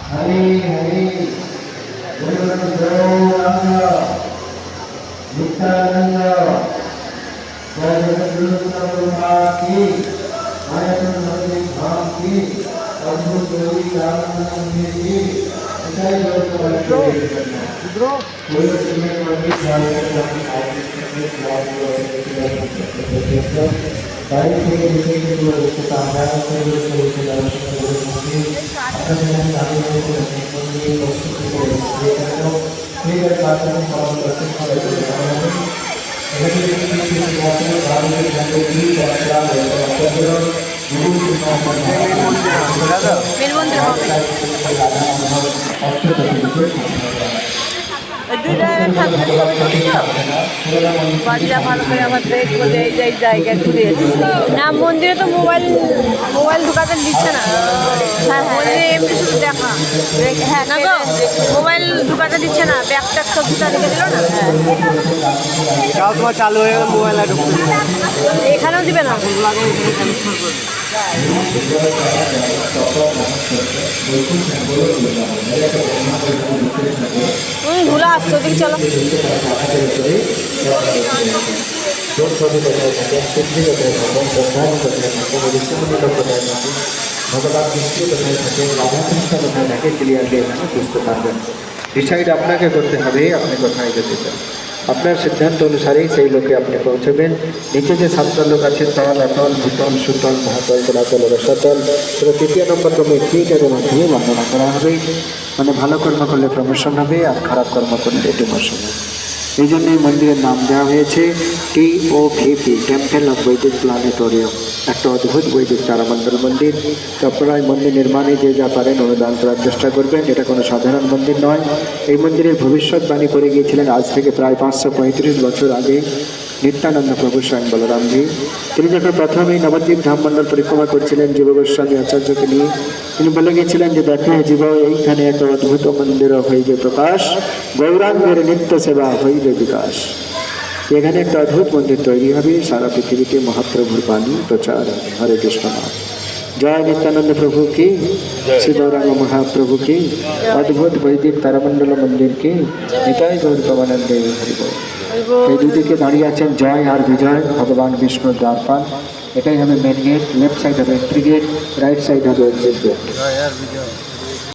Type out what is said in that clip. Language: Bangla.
हरे हरे गौरांग नित्यानंद की आयतन मंदिर धाम की अद्भुत गौरी रामानंद मंदिर की ईसाई लोग বাড়িটা ভালো করে আমার দেখবো যে এই জায়গায় ঘুরে এসেছি না। মন্দিরে তো মোবাইল ঢুকাতে দিচ্ছে না। হ্যাঁ মন্দিরে এমনি শুধু দেখা। হ্যাঁ না গো, মোবাইল ঢুকাতে দিচ্ছে না। ব্যাগ ট্যাগ সব ঢুকা রেখে দিল না। তাও তোমার চালু হয়ে গেল, মোবাইল আর ঢুকবে না। এখানেও দিবে না। ধুলা আসছে, ওদিকে চলো। ভগবান বিষ্ণু কোথায় থাকে, রাধাকৃষ্ণ কোথায় থাকে, ক্লিয়ারলি এখানে বুঝতে পারবেন। ডিসাইড আপনাকে করতে হবে আপনি কোথায় যেতে চান। আপনার সিদ্ধান্ত অনুসারেই সেই লোকে আপনি পৌঁছবেন। নিচে যে সাতটা লোক আছে, তল, অতল, ভূতল, সুতল, মহাতল, তলাতল, রসাতল, সেটা তৃতীয় নম্বর ক্রমে থিয়েটারের মাধ্যমে বর্ণনা করা হবে। মানে ভালো কর্ম করলে প্রমোশন হবে, আর খারাপ কর্ম করলে ডিমোশন হবে। এই জন্যই মন্দিরের নাম দেওয়া হয়েছে TOVP, টেম্পল অফ বৈদিক প্ল্যানেটোরিয়াম। একটা অদ্ভুত বৈদিক তারামণ্ডল মন্দির। তো আপনারা এই মন্দির নির্মাণে যে যা পারেন অনুদান করার চেষ্টা করবেন। এটা কোনো সাধারণ মন্দির নয়। এই মন্দিরের ভবিষ্যৎবাণী করে গিয়েছিলেন আজ থেকে প্রায় 535 বছর আগে নিত্যানন্দ প্রভু স্বয়ং বলরামজি। তিনি যখন প্রথমেই নবদ্বীপ ধাম মণ্ডল পরিক্রমা করছিলেন জীব গোস্বামী আচার্যকে নিয়ে, তিনি বলে গিয়েছিলেন যে দেখো জীব, এইখানে একটা অদ্ভুত মন্দির হইবে প্রকাশ, গৌরাঙ্গের নিত্য সেবা হইবে বিকাশ। এখানে একটা অদ্ভুত মন্দির তৈরি হবে, সারা পৃথিবীতে মহাপ্রভুর বাণী প্রচার হবে। হরে কৃষ্ণ নাম। জয় নিত্যানন্দ প্রভু কি, শ্রী গৌরাঙ্গ মহাপ্রভু কি, অদ্ভুত বৈদিক তারামণ্ডল মন্দির কি, এটাই গৌর প্রমানন্দ হরিব। এই দুদিকে দাঁড়িয়ে আছেন জয় আর বিজয়, ভগবান বিষ্ণুর দ্বারপাল। এটাই হবে মেন গেট। লেফট সাইড হবে এন্ট্রি গেট, রাইট সাইড হবে এক্সিট গেট।